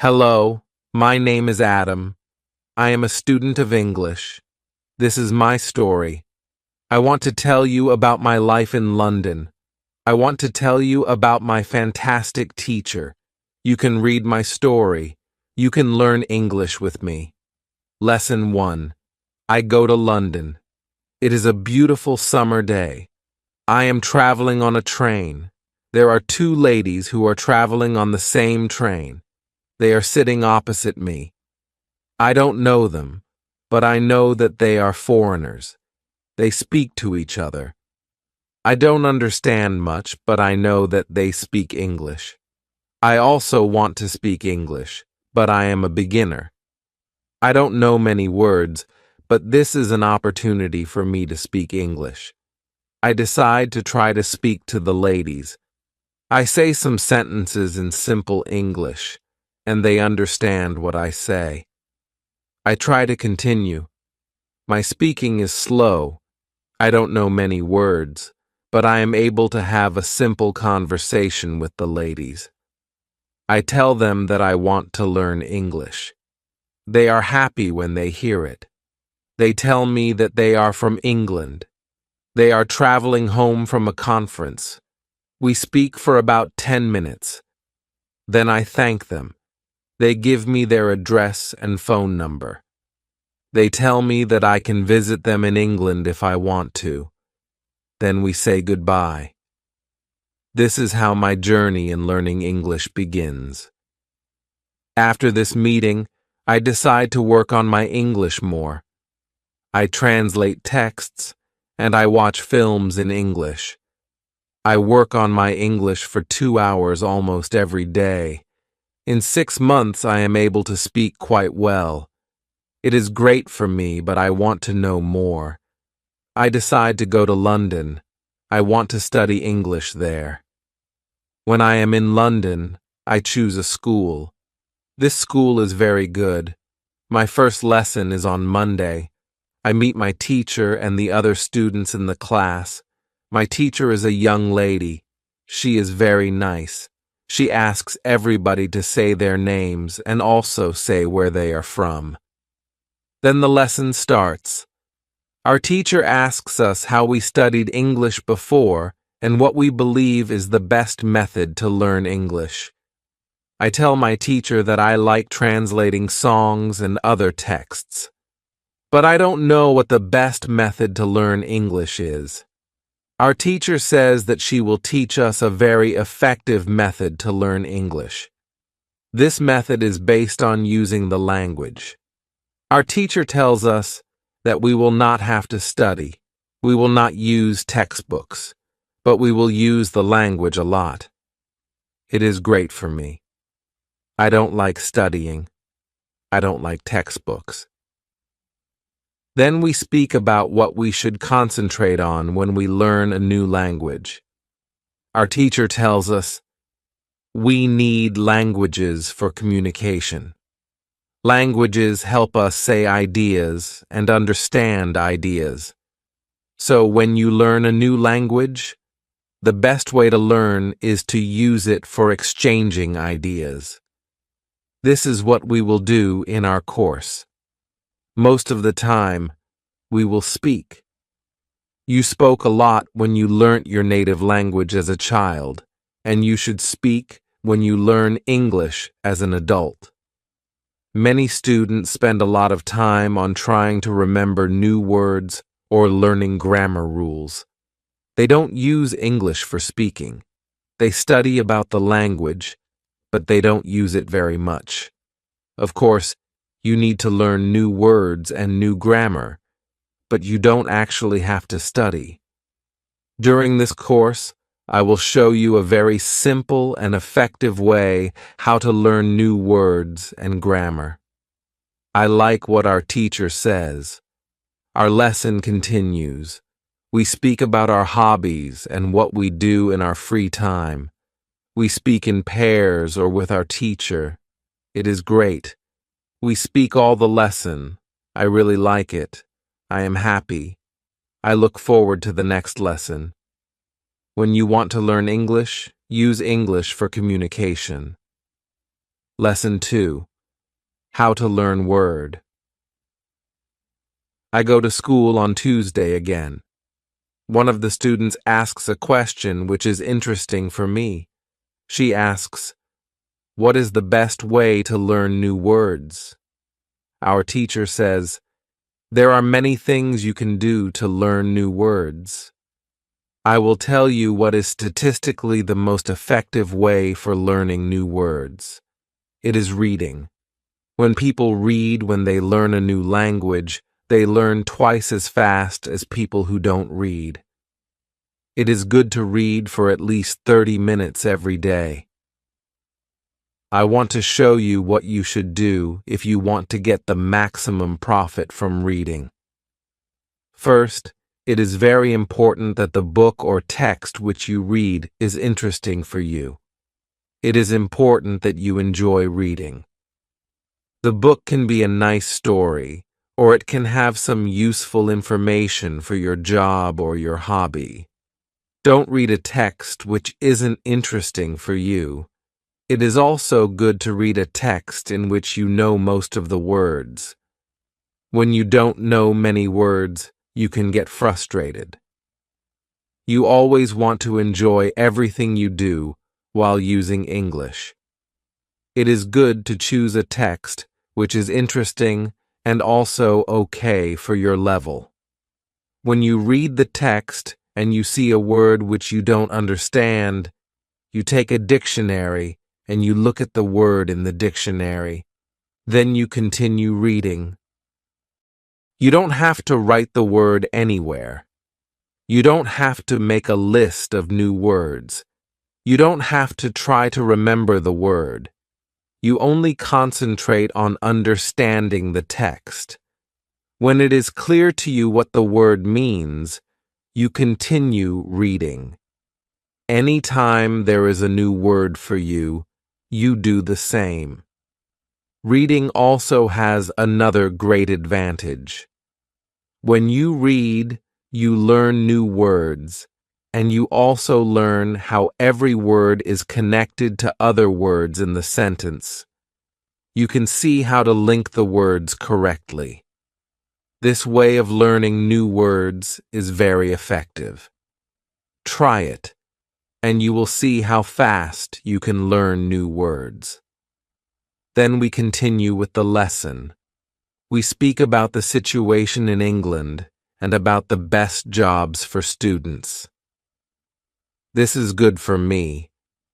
Hello, my name is Adam. I am a student of English. This is my story. I want to tell you about my life in London. I want to tell you about my fantastic teacher. You can read my story. You can learn English with me. Lesson 1. I go to London. It is a beautiful summer day. I am traveling on a train. There are two ladies who are traveling on the same train. They are sitting opposite me. I don't know them, but I know that they are foreigners. They speak to each other. I don't understand much, but I know that they speak English. I also want to speak English, but I am a beginner. I don't know many words, but this is an opportunity for me to speak English. I decide to try to speak to the ladies. I say some sentences in simple English, and they understand what I say. I try to continue. My speaking is slow. I don't know many words, but I am able to have a simple conversation with the ladies. I tell them that I want to learn English. They are happy when they hear it. They tell me that they are from England. They are traveling home from a conference. We speak for about 10 minutes. Then I thank them. They give me their address and phone number. They tell me that I can visit them in England if I want to. Then we say goodbye. This is how my journey in learning English begins. After this meeting, I decide to work on my English more. I translate texts, and I watch films in English. I work on my English for 2 hours almost every day. In 6 months, I am able to speak quite well. It is great for me, but I want to know more. I decide to go to London. I want to study English there. When I am in London, I choose a school. This school is very good. My first lesson is on Monday. I meet my teacher and the other students in the class. My teacher is a young lady. She is very nice. She asks everybody to say their names and also say where they are from. Then the lesson starts. Our teacher asks us how we studied English before and what we believe is the best method to learn English. I tell my teacher that I like translating songs and other texts. But I don't know what the best method to learn English is. Our teacher says that she will teach us a very effective method to learn English. This method is based on using the language. Our teacher tells us that we will not have to study. We will not use textbooks, but we will use the language a lot. It is great for me. I don't like studying. I don't like textbooks. Then we speak about what we should concentrate on when we learn a new language. Our teacher tells us, we need languages for communication. Languages help us say ideas and understand ideas. So when you learn a new language, the best way to learn is to use it for exchanging ideas. This is what we will do in our course. Most of the time, we will speak. You spoke a lot when you learnt your native language as a child, and you should speak when you learn English as an adult. Many students spend a lot of time on trying to remember new words or learning grammar rules. They don't use English for speaking. They study about the language, but they don't use it very much. Of course, you need to learn new words and new grammar, but you don't actually have to study. During this course, I will show you a very simple and effective way how to learn new words and grammar. I like what our teacher says. Our lesson continues. We speak about our hobbies and what we do in our free time. We speak in pairs or with our teacher. It is great. We speak all the lesson. I really like it. I am happy. I look forward to the next lesson. When you want to learn English, use English for communication. Lesson 2. How to learn word. I go to school on Tuesday again. One of the students asks a question which is interesting for me. She asks, "What is the best way to learn new words?" Our teacher says, "There are many things you can do to learn new words. I will tell you what is statistically the most effective way for learning new words. It is reading. When people read when they learn a new language, they learn twice as fast as people who don't read. It is good to read for at least 30 minutes every day. I want to show you what you should do if you want to get the maximum profit from reading. First, it is very important that the book or text which you read is interesting for you. It is important that you enjoy reading. The book can be a nice story, or it can have some useful information for your job or your hobby. Don't read a text which isn't interesting for you. It is also good to read a text in which you know most of the words. When you don't know many words, you can get frustrated. You always want to enjoy everything you do while using English. It is good to choose a text which is interesting and also okay for your level. When you read the text and you see a word which you don't understand, you take a dictionary and you look at the word in the dictionary. Then you continue reading. You don't have to write the word anywhere. You don't have to make a list of new words. You don't have to try to remember the word. You only concentrate on understanding the text. When it is clear to you what the word means, you continue reading. Anytime there is a new word for you, you do the same. Reading also has another great advantage. When you read, you learn new words, and you also learn how every word is connected to other words in the sentence. You can see how to link the words correctly. This way of learning new words is very effective. Try it, and you will see how fast you can learn new words. Then we continue with the lesson. We speak about the situation in England and about the best jobs for students. This is good for me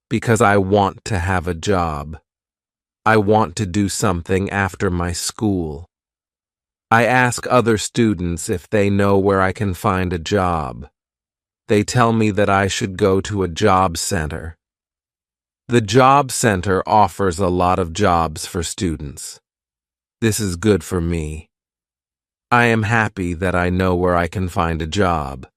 because I want to have a job. I want to do something after my school. I ask other students if they know where I can find a job. They tell me that I should go to a job center. The job center offers a lot of jobs for students. This is good for me. I am happy that I know where I can find a job.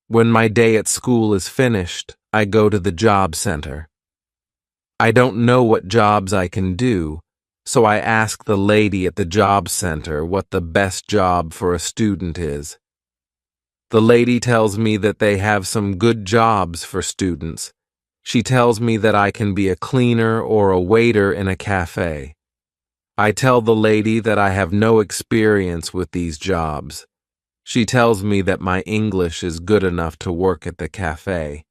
When my day at school is finished, I go to the job center. I don't know what jobs I can do, so I ask the lady at the job center what the best job for a student is. The lady tells me that they have some good jobs for students. She tells me that I can be a cleaner or a waiter in a cafe. I tell the lady that I have no experience with these jobs. She tells me that my English is good enough to work at the cafe.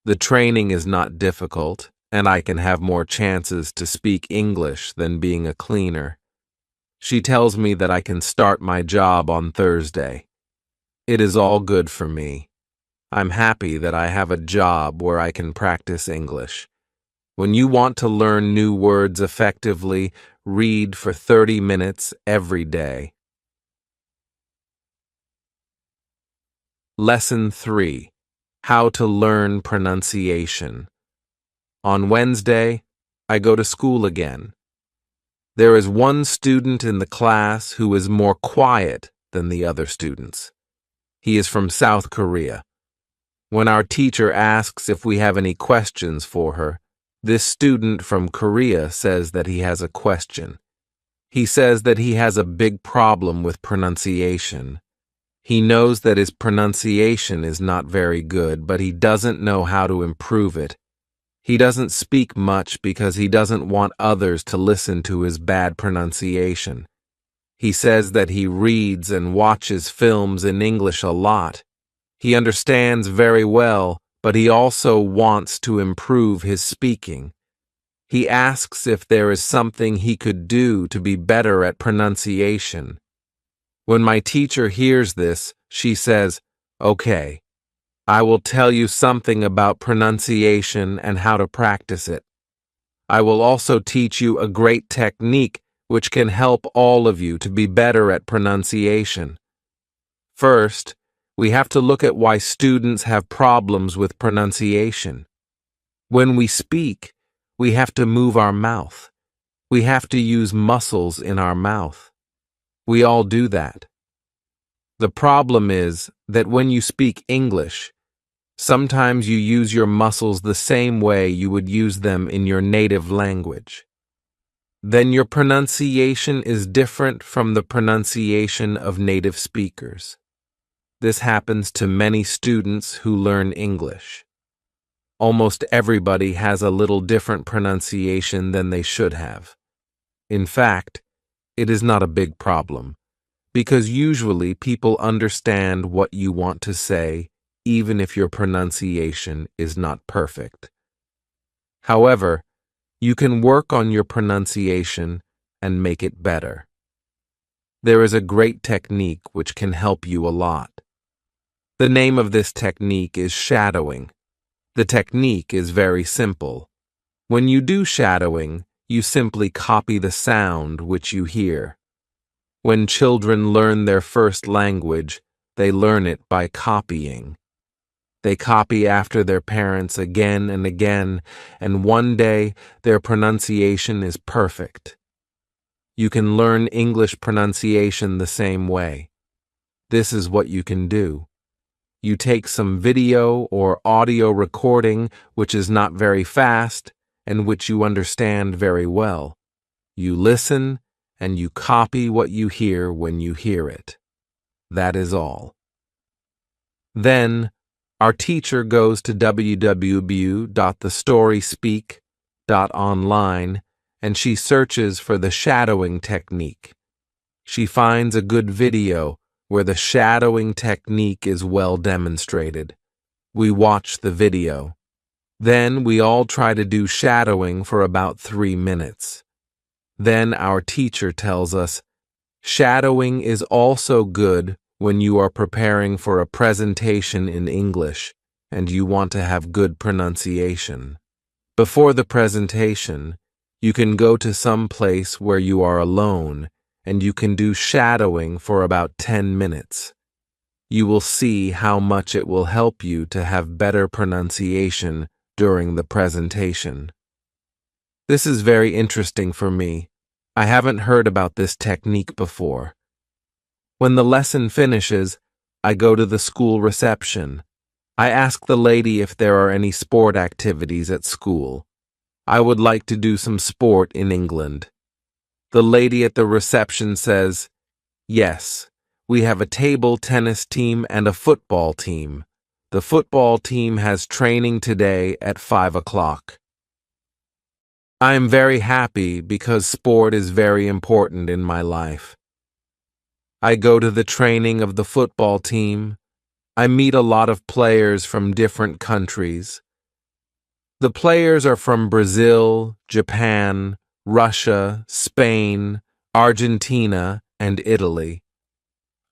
The training is not difficult, and I can have more chances to speak English than being a cleaner. She tells me that I can start my job on Thursday. It is all good for me. I'm happy that I have a job where I can practice English. When you want to learn new words effectively, read for 30 minutes every day. Lesson 3. How to learn pronunciation. On Wednesday, I go to school again. There is one student in the class who is more quiet than the other students. He is from South Korea. When our teacher asks if we have any questions for her, this student from Korea says that he has a question. He says that he has a big problem with pronunciation. He knows that his pronunciation is not very good, but he doesn't know how to improve it. He doesn't speak much because he doesn't want others to listen to his bad pronunciation. He says that he reads and watches films in English a lot. He understands very well, but he also wants to improve his speaking. He asks if there is something he could do to be better at pronunciation. When my teacher hears this, she says, "Okay, I will tell you something about pronunciation and how to practice it. I will also teach you a great technique which can help all of you to be better at pronunciation. First, we have to look at why students have problems with pronunciation. When we speak, we have to move our mouth. We have to use muscles in our mouth. We all do that. The problem is that when you speak English, sometimes you use your muscles the same way you would use them in your native language. Then your pronunciation is different from the pronunciation of native speakers. This happens to many students who learn English. Almost everybody has a little different pronunciation than they should have. In fact, it is not a big problem, because usually people understand what you want to say, even if your pronunciation is not perfect. However, you can work on your pronunciation and make it better. There is a great technique which can help you a lot. The name of this technique is shadowing. The technique is very simple. When you do shadowing, you simply copy the sound which you hear. When children learn their first language, they learn it by copying. They copy after their parents again and again, and one day their pronunciation is perfect. You can learn English pronunciation the same way. This is what you can do. You take some video or audio recording which is not very fast and which you understand very well. You listen and you copy what you hear when you hear it. That is all. Then, our teacher goes to www.thestoryspeak.online and she searches for the shadowing technique. She finds a good video where the shadowing technique is well demonstrated. We watch the video. Then we all try to do shadowing for about 3 minutes. Then our teacher tells us, shadowing is also good when you are preparing for a presentation in English and you want to have good pronunciation. Before the presentation, you can go to some place where you are alone and you can do shadowing for about 10 minutes. You will see how much it will help you to have better pronunciation during the presentation. This is very interesting for me. I haven't heard about this technique before. When the lesson finishes, I go to the school reception. I ask the lady if there are any sport activities at school. I would like to do some sport in England. The lady at the reception says, "Yes, we have a table tennis team and a football team. The football team has training today at 5 o'clock. I am very happy because sport is very important in my life. I go to the training of the football team. I meet a lot of players from different countries. The players are from Brazil, Japan, Russia, Spain, Argentina, and Italy.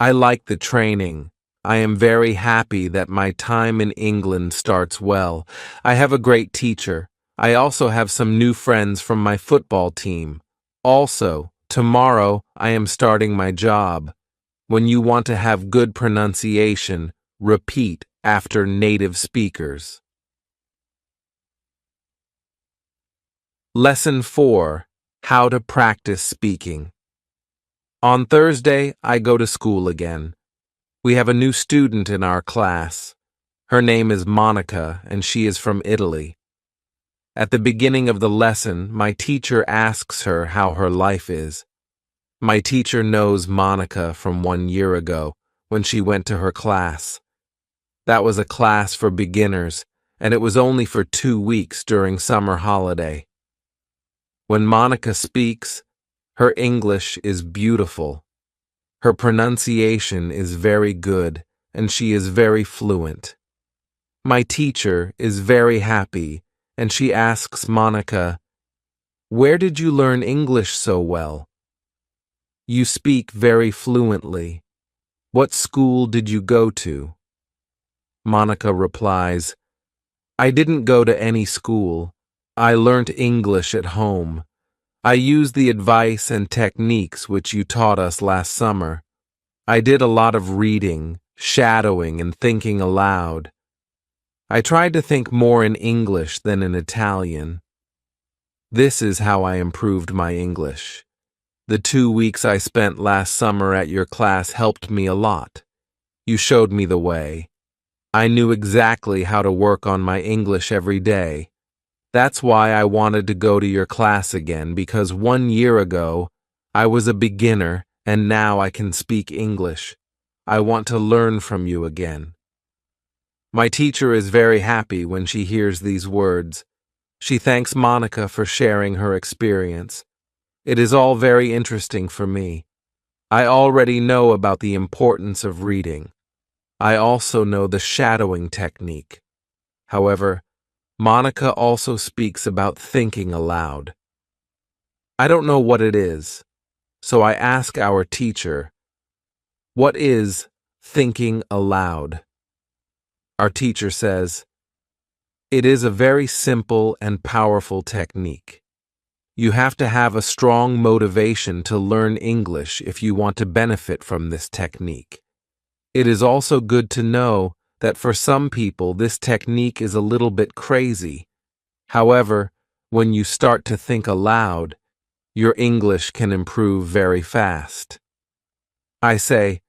I like the training. I am very happy that my time in England starts well. I have a great teacher. I also have some new friends from my football team. Also, tomorrow I am starting my job. When you want to have good pronunciation, repeat after native speakers. Lesson 4. How to practice speaking. On Thursday, I go to school again. We have a new student in our class. Her name is Monica, and she is from Italy. At the beginning of the lesson, my teacher asks her how her life is. My teacher knows Monica from 1 year ago, when she went to her class. That was a class for beginners, and it was only for 2 weeks during summer holiday. When Monica speaks, her English is beautiful. Her pronunciation is very good, and she is very fluent. My teacher is very happy, and she asks Monica, "Where did you learn English so well? You speak very fluently. What school did you go to?" Monica replies, "I didn't go to any school. I learnt English at home. I used the advice and techniques which you taught us last summer. I did a lot of reading, shadowing, and thinking aloud. I tried to think more in English than in Italian. This is how I improved my English. The 2 weeks I spent last summer at your class helped me a lot. You showed me the way. I knew exactly how to work on my English every day. That's why I wanted to go to your class again, because 1 year ago, I was a beginner and now I can speak English. I want to learn from you again." My teacher is very happy when she hears these words. She thanks Monica for sharing her experience. It is all very interesting for me. I already know about the importance of reading. I also know the shadowing technique. However, Monica also speaks about thinking aloud. I don't know what it is, so I ask our teacher, "What is thinking aloud?" Our teacher says, "It is a very simple and powerful technique. You have to have a strong motivation to learn English if you want to benefit from this technique. It is also good to know that for some people this technique is a little bit crazy. However, when you start to think aloud, your English can improve very fast." I say,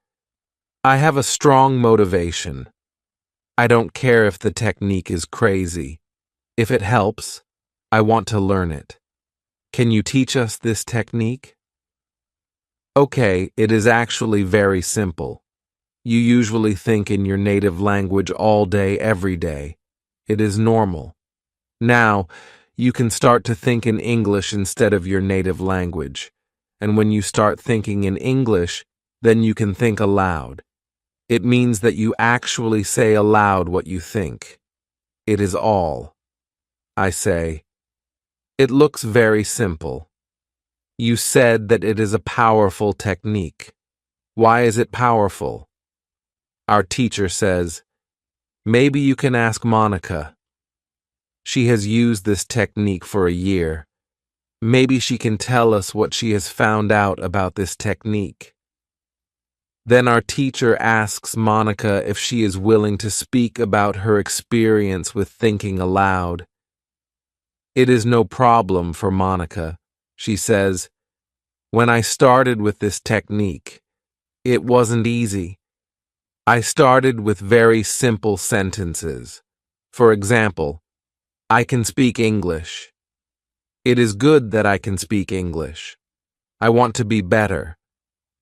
"I have a strong motivation. I don't care if the technique is crazy. If it helps, I want to learn it. Can you teach us this technique?" Okay, it is actually very simple. You usually think in your native language all day, every day. It is normal. Now, you can start to think in English instead of your native language. And when you start thinking in English, then you can think aloud. It means that you actually say aloud what you think. It is all. I say, "It looks very simple. You said that it is a powerful technique. Why is it powerful?" Our teacher says, "Maybe you can ask Monica. She has used this technique for a year. Maybe she can tell us what she has found out about this technique." Then our teacher asks Monica if she is willing to speak about her experience with thinking aloud. It is no problem for Monica. She says, "When I started with this technique, it wasn't easy. I started with very simple sentences. For example, I can speak English. It is good that I can speak English. I want to be better.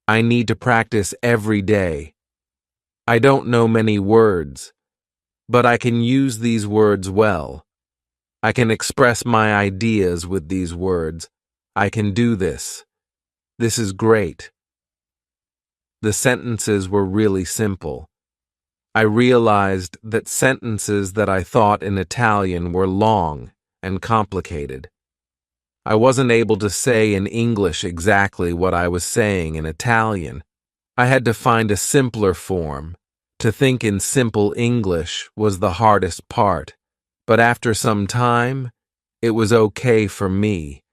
I need to practice every day. I don't know many words, but I can use these words well. I can express my ideas with these words. I can do this. This is great." The sentences were really simple. I realized that sentences that I thought in Italian were long and complicated. I wasn't able to say in English exactly what I was saying in Italian. I had to find a simpler form. To think in simple English was the hardest part, but after some time, it was okay for me.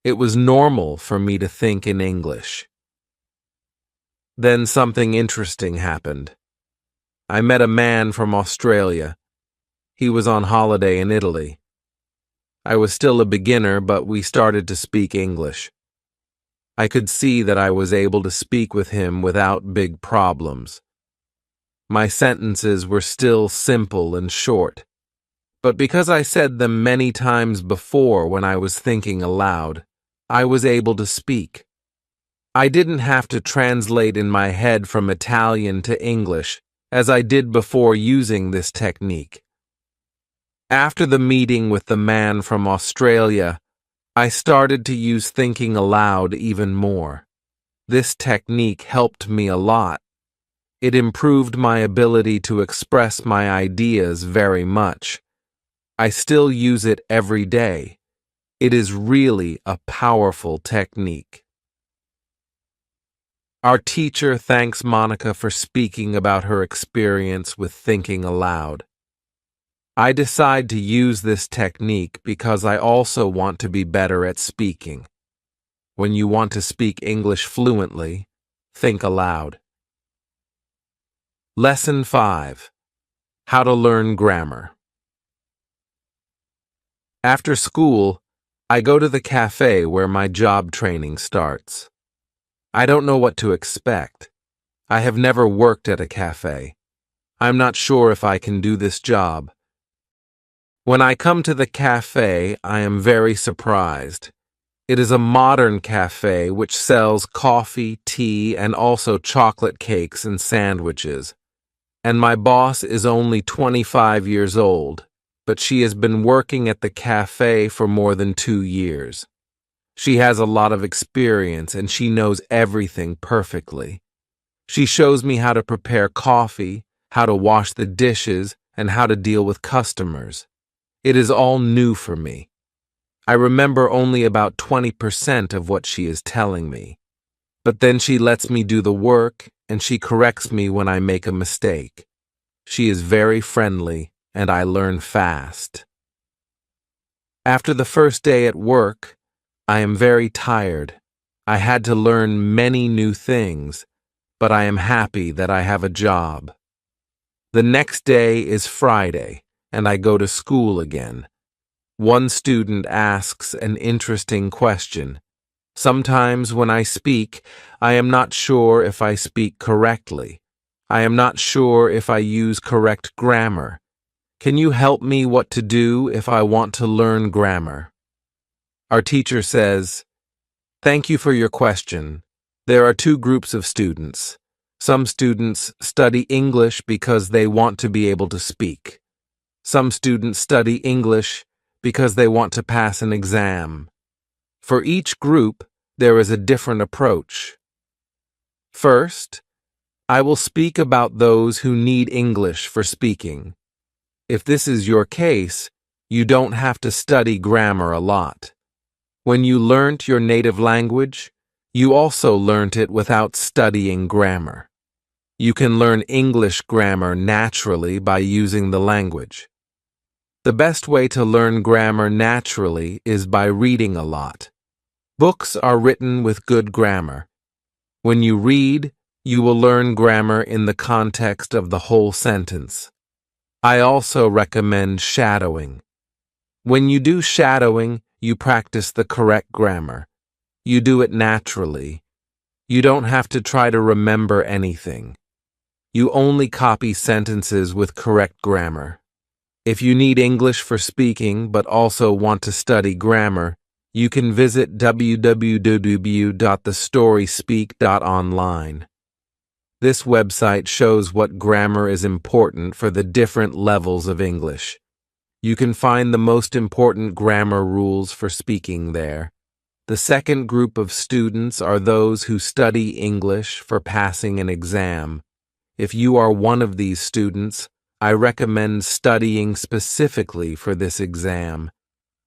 It was normal for me to think in English. Then something interesting happened. I met a man from Australia. He was on holiday in Italy. I was still a beginner, but we started to speak English. I could see that I was able to speak with him without big problems. My sentences were still simple and short, but because I said them many times before when I was thinking aloud, I was able to speak. I didn't have to translate in my head from Italian to English, as I did before using this technique. After the meeting with the man from Australia, I started to use thinking aloud even more. This technique helped me a lot. It improved my ability to express my ideas very much. I still use it every day. It is really a powerful technique. Our teacher thanks Monica for speaking about her experience with thinking aloud. I decide to use this technique because I also want to be better at speaking. When you want to speak English fluently, think aloud. Lesson 5. How to learn grammar. After school, I go to the cafe where my job training starts. I don't know what to expect. I have never worked at a cafe. I'm not sure if I can do this job. When I come to the cafe, I am very surprised. It is a modern cafe which sells coffee, tea, and also chocolate cakes and sandwiches. And my boss is only 25 years old, but she has been working at the cafe for more than 2 years. She has a lot of experience and she knows everything perfectly. She shows me how to prepare coffee, how to wash the dishes, and how to deal with customers. It is all new for me. I remember only about 20% of what she is telling me. But then she lets me do the work and she corrects me when I make a mistake. She is very friendly and I learn fast. After the first day at work, I am very tired. I had to learn many new things, but I am happy that I have a job. The next day is Friday, and I go to school again. One student asks an interesting question. Sometimes when I speak, I am not sure if I speak correctly. I am not sure if I use correct grammar. Can you help me what to do if I want to learn grammar? Our teacher says, "Thank you for your question. There are 2 groups of students. Some students study English because they want to be able to speak. Some students study English because they want to pass an exam. For each group, there is a different approach. First, I will speak about those who need English for speaking. If this is your case, you don't have to study grammar a lot. When you learnt your native language, you also learnt it without studying grammar. You can learn English grammar naturally by using the language. The best way to learn grammar naturally is by reading a lot. Books are written with good grammar. When you read, you will learn grammar in the context of the whole sentence. I also recommend shadowing. When you do shadowing, you practice the correct grammar. You do it naturally. You don't have to try to remember anything. You only copy sentences with correct grammar. If you need English for speaking but also want to study grammar, you can visit www.thestoryspeak.online. This website shows what grammar is important for the different levels of English. You can find the most important grammar rules for speaking there. The second group of students are those who study English for passing an exam. If you are one of these students, I recommend studying specifically for this exam.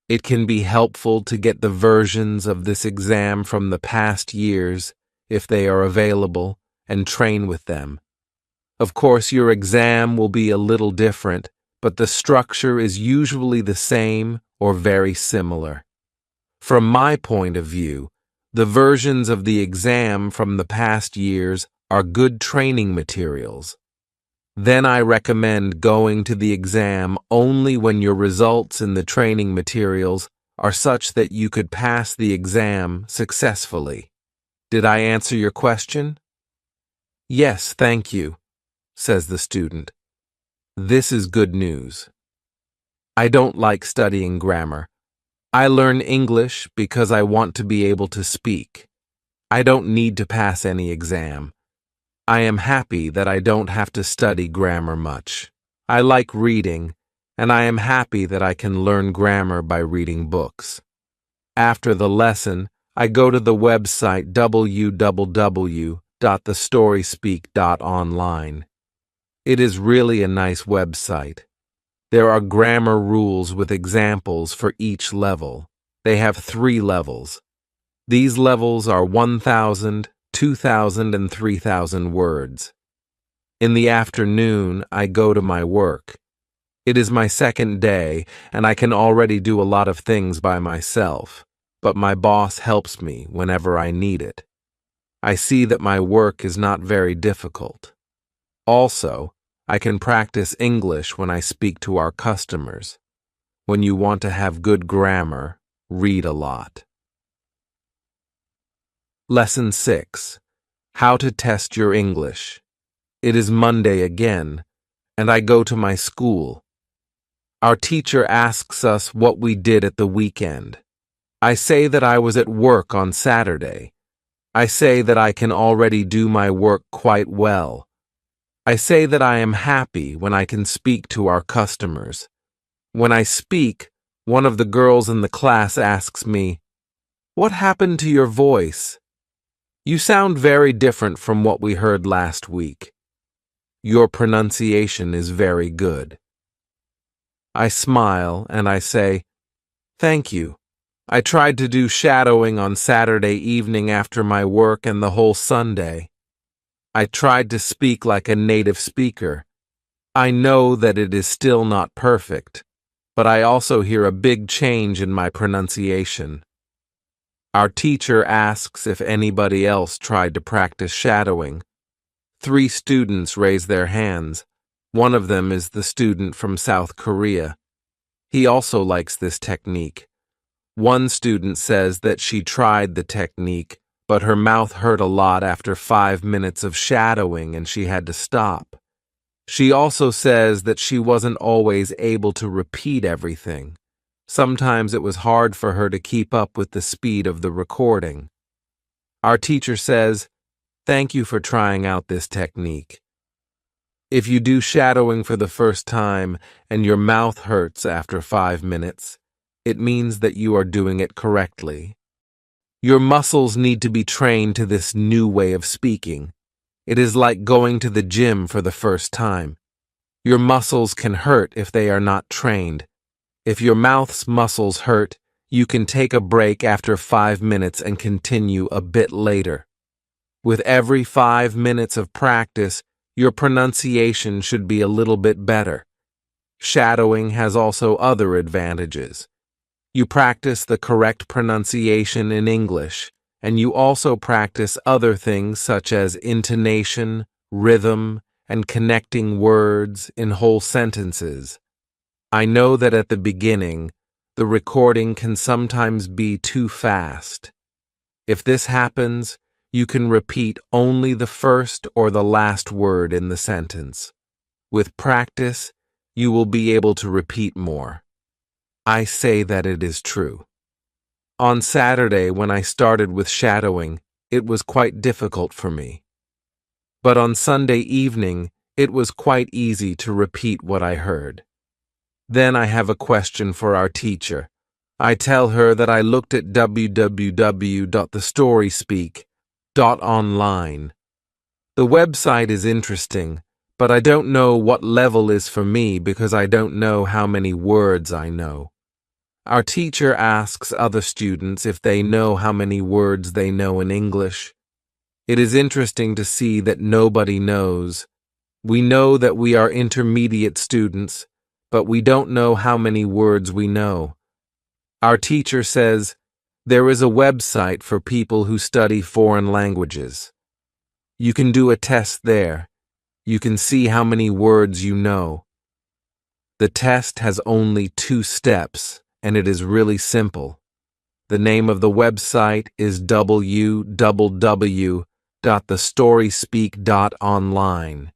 It can be helpful to get the versions of this exam from the past years, if they are available, and train with them. Of course, your exam will be a little different, but the structure is usually the same or very similar. From my point of view, the versions of the exam from the past years are good training materials. Then I recommend going to the exam only when your results in the training materials are such that you could pass the exam successfully. Did I answer your question? Yes, thank you, says the student. This is good news. I don't like studying grammar. I learn English because I want to be able to speak. I don't need to pass any exam. I am happy that I don't have to study grammar much. I like reading, and I am happy that I can learn grammar by reading books. After the lesson, I go to the website www.thestoryspeak.online. It is really a nice website. There are grammar rules with examples for each level. They have 3 levels. These levels are 1,000, 2,000, and 3,000 words. In the afternoon, I go to my work. It is my second day, and I can already do a lot of things by myself, but my boss helps me whenever I need it. I see that my work is not very difficult. Also, I can practice English when I speak to our customers. When you want to have good grammar, read a lot. Lesson 6. How to test your English. It is Monday again, and I go to my school. Our teacher asks us what we did at the weekend. I say that I was at work on Saturday. I say that I can already do my work quite well. I say that I am happy when I can speak to our customers. When I speak, one of the girls in the class asks me, "What happened to your voice? You sound very different from what we heard last week. Your pronunciation is very good." I smile and I say, "Thank you. I tried to do shadowing on Saturday evening after my work and the whole Sunday. I tried to speak like a native speaker. I know that it is still not perfect, but I also hear a big change in my pronunciation." Our teacher asks if anybody else tried to practice shadowing. 3 students raise their hands. One of them is the student from South Korea. He also likes this technique. One student says that she tried the technique, but her mouth hurt a lot after 5 minutes of shadowing and she had to stop. She also says that she wasn't always able to repeat everything. Sometimes it was hard for her to keep up with the speed of the recording. Our teacher says, "Thank you for trying out this technique. If you do shadowing for the first time and your mouth hurts after 5 minutes, it means that you are doing it correctly. Your muscles need to be trained to this new way of speaking. It is like going to the gym for the first time. Your muscles can hurt if they are not trained. If your mouth's muscles hurt, you can take a break after 5 minutes and continue a bit later. With every 5 minutes of practice, your pronunciation should be a little bit better. Shadowing has also other advantages. You practice the correct pronunciation in English, and you also practice other things such as intonation, rhythm, and connecting words in whole sentences. I know that at the beginning, the recording can sometimes be too fast. If this happens, you can repeat only the first or the last word in the sentence. With practice, you will be able to repeat more. I say that it is true. On Saturday, when I started with shadowing, it was quite difficult for me. But on Sunday evening, it was quite easy to repeat what I heard. Then I have a question for our teacher. I tell her that I looked at www.thestoryspeak.online. The website is interesting, but I don't know what level is for me because I don't know how many words I know. Our teacher asks other students if they know how many words they know in English. It is interesting to see that nobody knows. We know that we are intermediate students, but we don't know how many words we know. Our teacher says, there is a website for people who study foreign languages. You can do a test there. You can see how many words you know. The test has only 2 steps, and it is really simple. The name of the website is www.thestoryspeak.online.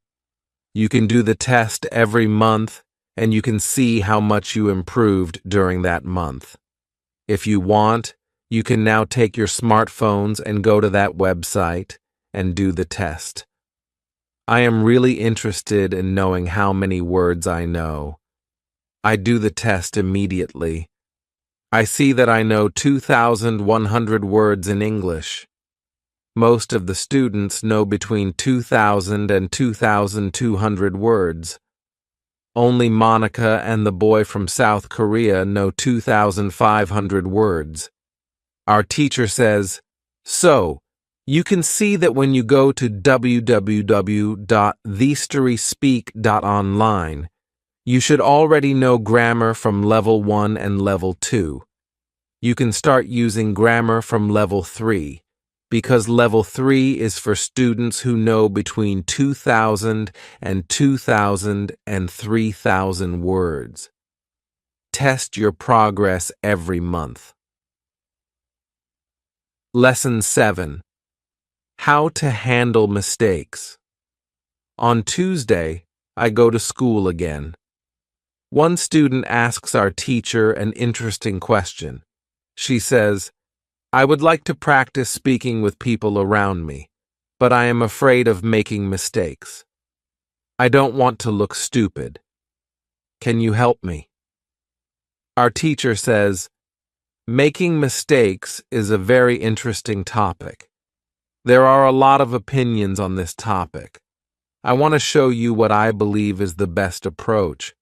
You can do the test every month, and you can see how much you improved during that month. If you want, you can now take your smartphones and go to that website and do the test. I am really interested in knowing how many words I know. I do the test immediately. I see that I know 2,100 words in English. Most of the students know between 2,000 and 2,200 words. Only Monica and the boy from South Korea know 2,500 words. Our teacher says, "So, you can see that when you go to www.thestoryspeak.online, you should already know grammar from level 1 and level 2. You can start using grammar from level 3, because level 3 is for students who know between 2,000 and 2,000 and 3,000 words. Test your progress every month." Lesson 7. How to handle mistakes. On Tuesday, I go to school again. One student asks our teacher an interesting question. She says, "I would like to practice speaking with people around me, but I am afraid of making mistakes. I don't want to look stupid. Can you help me?" Our teacher says, "Making mistakes is a very interesting topic. There are a lot of opinions on this topic. I want to show you what I believe is the best approach.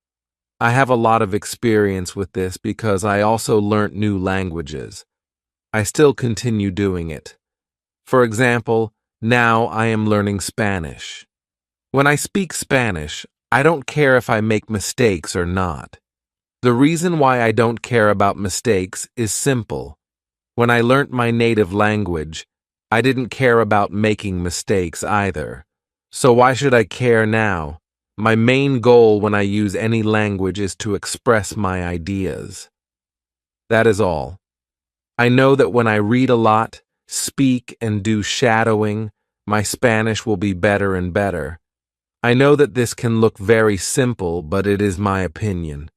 I have a lot of experience with this because I also learnt new languages. I still continue doing it. For example, now I am learning Spanish. When I speak Spanish, I don't care if I make mistakes or not. The reason why I don't care about mistakes is simple. When I learnt my native language, I didn't care about making mistakes either. So why should I care now? My main goal when I use any language is to express my ideas. That is all. I know that when I read a lot, speak, and do shadowing, my Spanish will be better and better. I know that this can look very simple, but it is my opinion.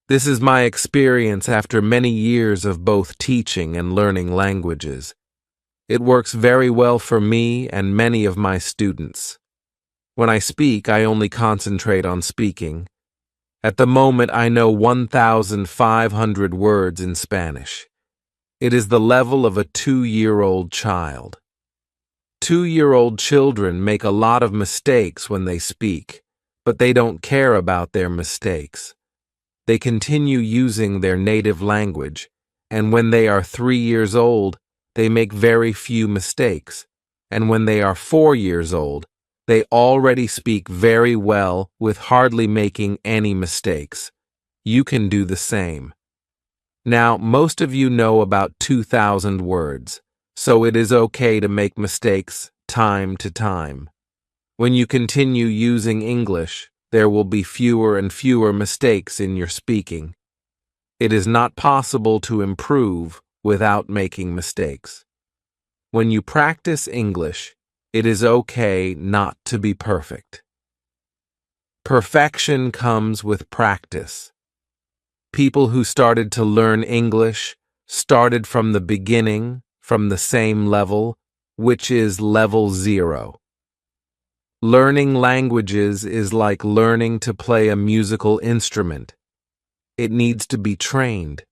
This is my experience after many years of both teaching and learning languages. It works very well for me and many of my students. When I speak, I only concentrate on speaking. At the moment, I know 1,500 words in Spanish. It is the level of a 2-year-old child. 2-year-old children make a lot of mistakes when they speak, but they don't care about their mistakes. They continue using their native language, and when they are 3 years old, they make very few mistakes, and when they are 4 years old, they already speak very well with hardly making any mistakes. You can do the same. Now, most of you know about 2,000 words, so it is okay to make mistakes time to time. When you continue using English, there will be fewer and fewer mistakes in your speaking. It is not possible to improve without making mistakes. When you practice English, it is okay not to be perfect. Perfection comes with practice. People who started to learn English started from the beginning, from the same level, which is level 0. Learning languages is like learning to play a musical instrument. It needs to be trained.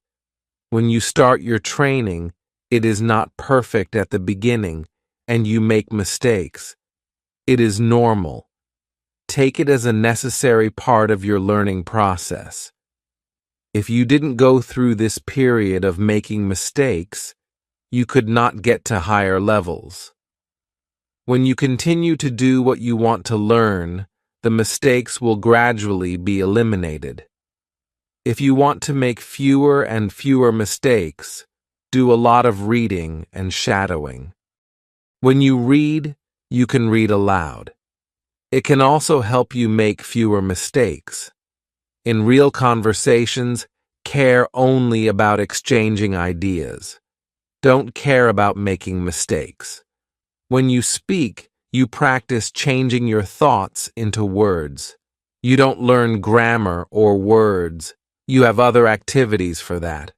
When you start your training, it is not perfect at the beginning, and you make mistakes. It is normal. Take it as a necessary part of your learning process. If you didn't go through this period of making mistakes, you could not get to higher levels. When you continue to do what you want to learn, the mistakes will gradually be eliminated. If you want to make fewer and fewer mistakes, do a lot of reading and shadowing. When you read, you can read aloud. It can also help you make fewer mistakes. In real conversations, care only about exchanging ideas. Don't care about making mistakes. When you speak, you practice changing your thoughts into words. You don't learn grammar or words. You have other activities for that.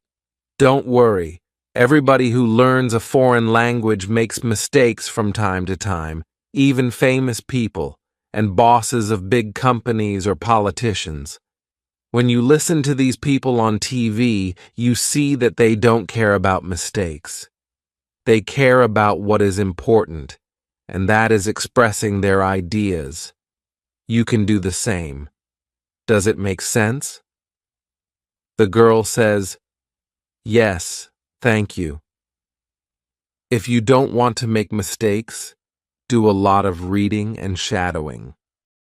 Don't worry. Everybody who learns a foreign language makes mistakes from time to time, even famous people and bosses of big companies or politicians. When you listen to these people on TV, you see that they don't care about mistakes. They care about what is important, and that is expressing their ideas. You can do the same. Does it make sense? The girl says, "Yes, thank you." If you don't want to make mistakes, do a lot of reading and shadowing.